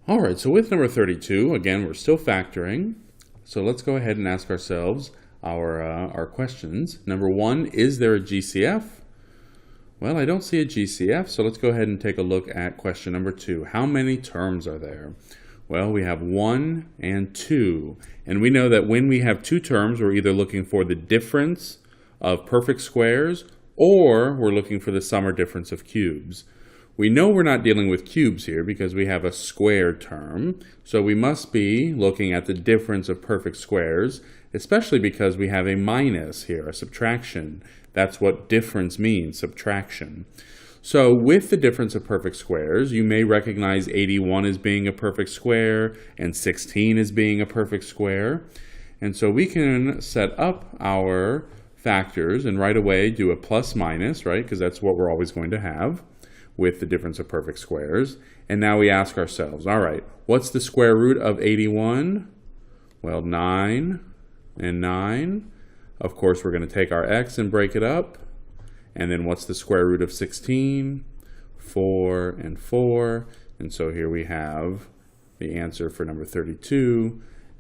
All right, so with number 32, again, we're still factoring. So let's go ahead and ask ourselves our questions. Number one, is there a GCF? Well, I don't see a GCF, so let's go ahead and take a look at question number 2. How many terms are there? Well, we have 1 and 2, and we know that when we have 2 terms, we're either looking for the difference of perfect squares or we're looking for the sum or difference of cubes. We know we're not dealing with cubes here because we have a squared term, so we must be looking at the difference of perfect squares, especially because we have a minus here, a subtraction. That's what difference means, subtraction. So with the difference of perfect squares, you may recognize 81 as being a perfect square and 16 as being a perfect square. And so we can set up our factors and right away do a plus minus, right? Because that's what we're always going to have with the difference of perfect squares. And now we ask ourselves, all right, what's the square root of 81? Well, 9 and 9. Of course, we're going to take our x and break it up. And then what's the square root of 16? 4 and 4. And so here we have the answer for number 32.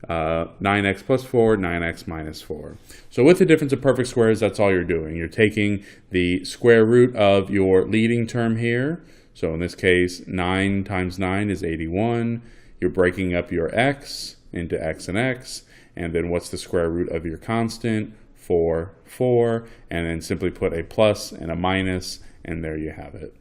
9x plus 4, 9x minus 4. So with the difference of perfect squares, that's all you're doing. You're taking the square root of your leading term here. So in this case, 9 times 9 is 81. You're breaking up your x into x and x. And then what's the square root of your constant? 4, 4. And then simply put a plus and a minus, and there you have it.